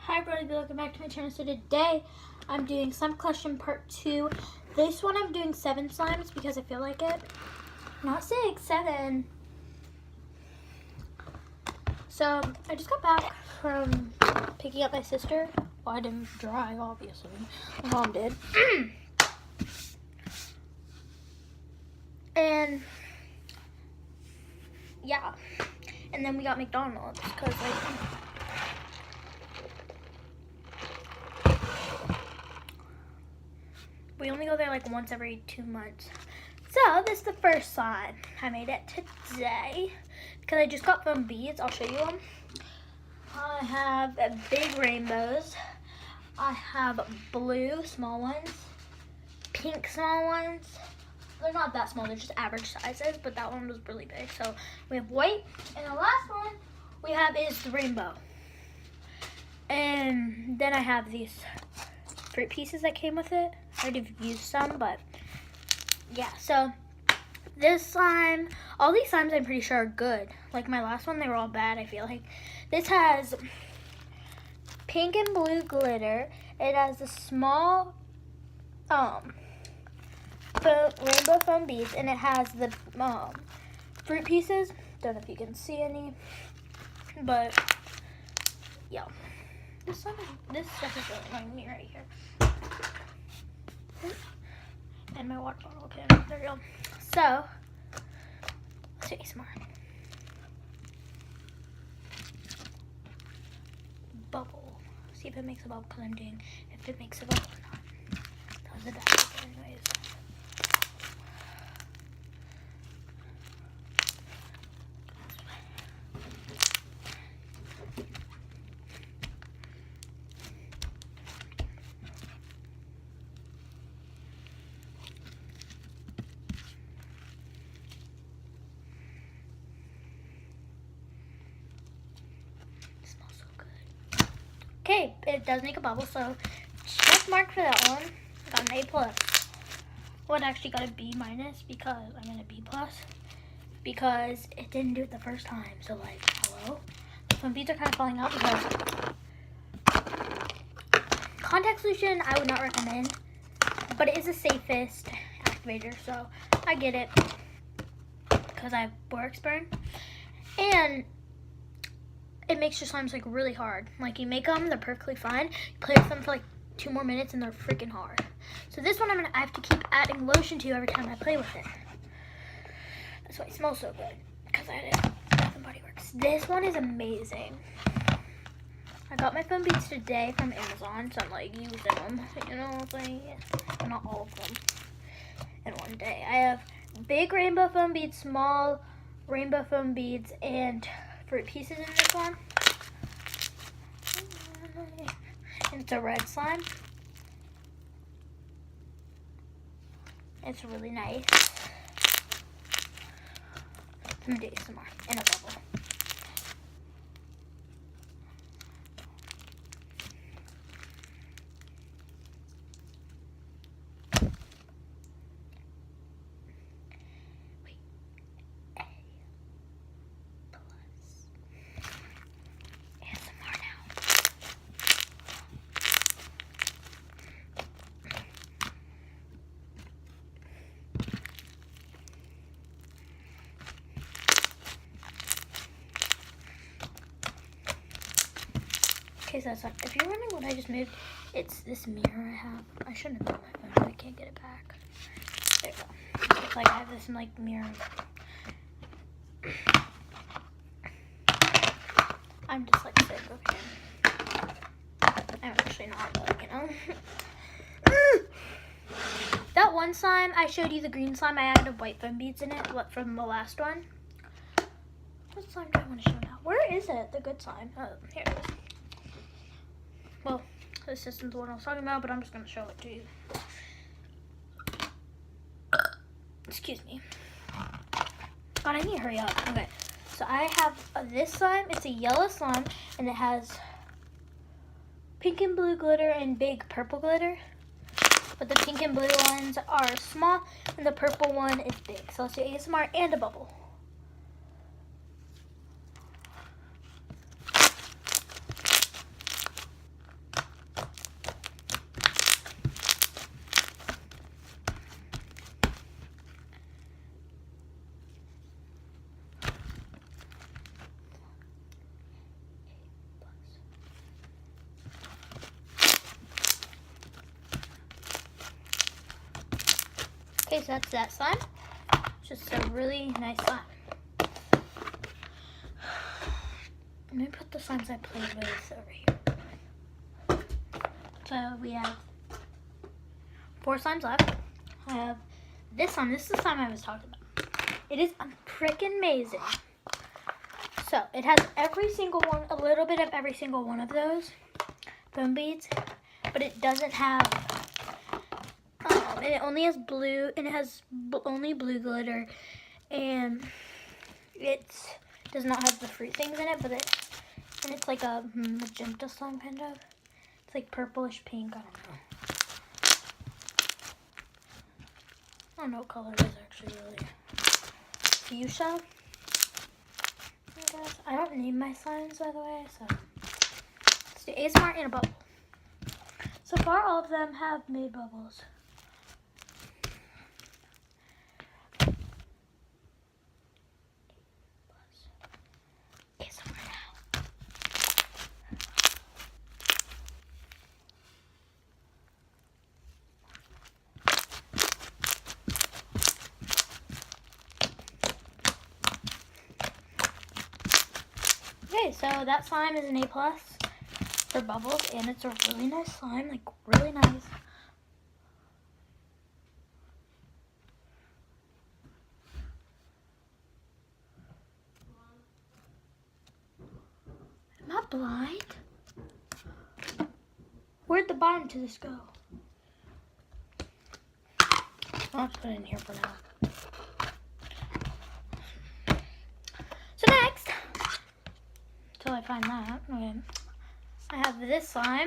Hi everybody, welcome back to my channel. So today I'm doing Slime Collection Part 2. This one I'm doing 7 slimes because I feel like it. Not 6, 7. So I just got back from picking up my sister. Well, I didn't drive, obviously. My mom did. And yeah. And then we got McDonald's because we only go there like once every 2 months. So this is the first slime. I made it today because I just got foam beads. I'll show you them. I have big rainbows. I have blue small ones, pink small ones. They're not that small, they're just average sizes, but that one was really big. So we have white, and the last one we have is the rainbow. And then I have these fruit pieces that came with it. I already used some, but yeah. So this slime, all these slimes I'm pretty sure are good. Like my last one, they were all bad, I feel like. This has pink and blue glitter. It has a small rainbow foam beads, and it has the fruit pieces. Don't know if you can see any, but yeah. This stuff is really annoying me right here. And my water bottle. Okay, there we go. So let's take some more. Bubble. See if it makes a bubble, because I'm doing if it makes a bubble or not. That was the best, anyways. Okay, it does make a bubble, so check mark for that one. Got an A+. Well, it actually got a B- because I'm in a B+, because it didn't do it the first time. So like, hello? Some beads are kind of falling out because contact solution I would not recommend, but it is the safest activator, so I get it because I have borax burn. And it makes your slimes like really hard. Like you make them, they're perfectly fine. You play with them for like 2 more minutes and they're freaking hard. So this one I have to keep adding lotion to every time I play with it. That's why it smells so good, because I did Bath and Body Works. This one is amazing. I got my foam beads today from Amazon, so I'm like using them, you know, like not all of them in one day. I have big rainbow foam beads, small rainbow foam beads, and fruit pieces in this one. And it's a red slime. It's really nice. I'm gonna do some more in a bubble. Okay, so that's fine. If you're wondering what I just moved, it's this mirror I have. I shouldn't have done my phone, but I can't get it back. There you go. It's like I have this like mirror. I'm just like sick of him. I'm actually not, but you know. That one slime, I showed you the green slime. I added white foam beads in it from the last one. What slime do I want to show now? Where is it? The good slime. Oh, here it is. Well, this isn't the one I was talking about, but I'm just going to show it to you. Excuse me. God, I need to hurry up. Okay, so I have this slime. It's a yellow slime, and it has pink and blue glitter and big purple glitter. But the pink and blue ones are small, and the purple one is big. So let's do ASMR and a bubble. Okay, so that's that slime. Just a really nice slime. Let me put the slimes I played with over here. So we have 4 slimes left. I have this slime. This is the slime I was talking about. It is freaking amazing. So it has every single one, a little bit of every single one of those foam beads, but it doesn't have, and it only has blue, and it has only blue glitter, and it does not have the fruit things in it, but it's like a magenta slime kind of. It's like purplish pink, I don't know what color it is actually really. Fuchsia. I don't name my slimes, by the way, so let's do ASMR and a bubble. So far, all of them have made bubbles. ASMR now. Okay, so that slime is an A+ for bubbles, and it's a really nice slime, like really nice. Am I blind? Where'd the bottom to this go? I'll just put it in here for now. So next, until I find that, okay, I have this slime.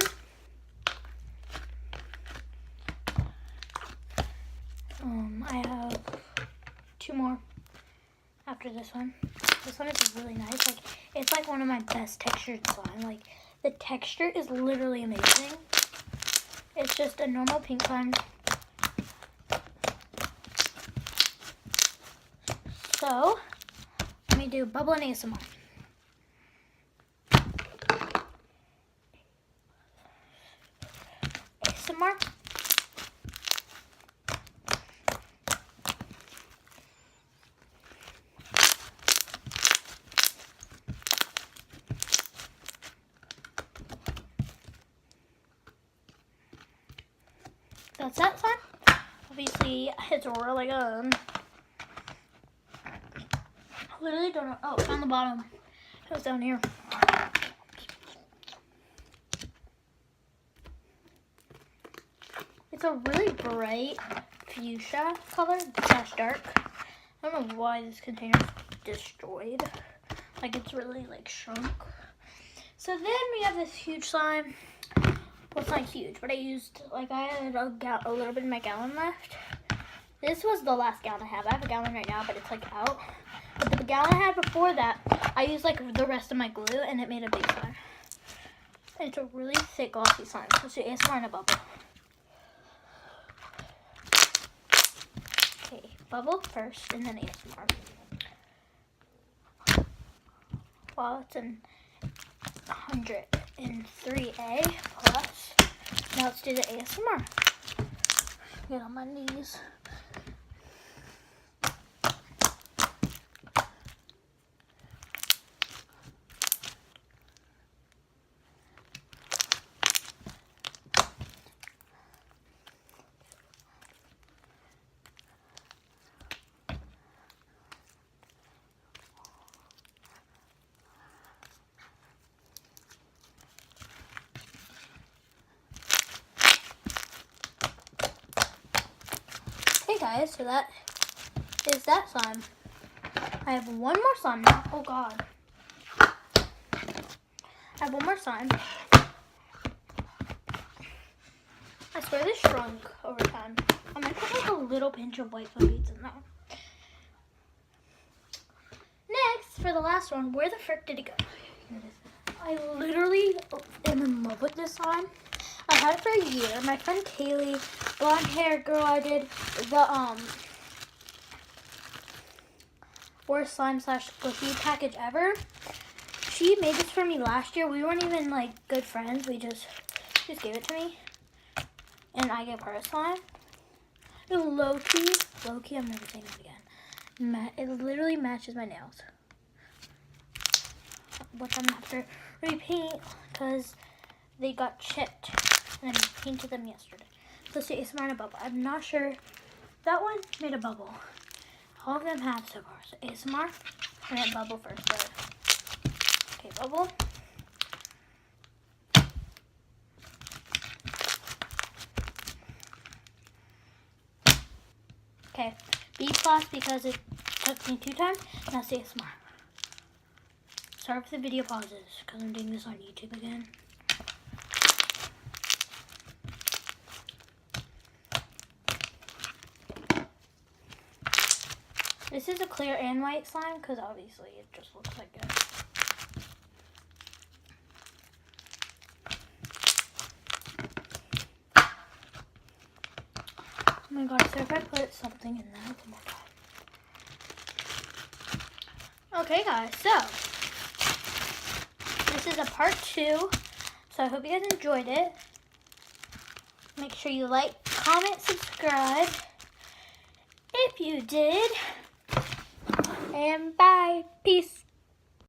I have 2 more after this one. This one is really nice. Like, it's like one of my best textured slime. Like, the texture is literally amazing. It's just a normal pink slime. So, let me do bubble and ASMR. ASMR. That's that slime. Obviously, it's really good. I literally don't know. Oh, it's on the bottom. It was down here. It's a really bright fuchsia color, / dark. I don't know why this container's destroyed. Like, it's really, like, shrunk. So then we have this huge slime. Well, it's not huge, but I used, like, I had a little bit of my gallon left. This was the last gallon I have. I have a gallon right now, but it's, like, out. But the gallon I had before that, I used, like, the rest of my glue, and it made a big slime. And it's a really thick, glossy slime. Let's do ASMR and a bubble. Okay, bubble first, and then ASMR. Well, it's an 103A plus. Now let's do the ASMR. Get on my knees. Hey guys, so that is that slime. I have one more slime now. Oh god. I have one more slime. I swear this shrunk over time. I'm gonna put like a little pinch of white foam beads in there. Next, for the last one, where the frick did it go? I literally am in love with this slime. I had it for a year. My friend Kaylee, blonde hair girl, I did the worst slime / squishy package ever. She made this for me last year. We weren't even like good friends. She just gave it to me, and I gave her a slime. low-key, I'm never saying it again. It literally matches my nails. But I'm gonna have to repaint because they got chipped and I painted them yesterday. So see, ASMR in a bubble. I'm not sure. That one made a bubble. All of them have so far. So ASMR, I'm gonna bubble first. Though. Okay, bubble. Okay, B+ because it took me 2 times. Now say ASMR. Sorry for the video pauses because I'm doing this on YouTube again. This is a clear and white slime because obviously it just looks like it. Oh my god, so if I put something in there, one more time. Okay guys, so this is a part 2. So I hope you guys enjoyed it. Make sure you like, comment, subscribe if you did. And bye. Peace.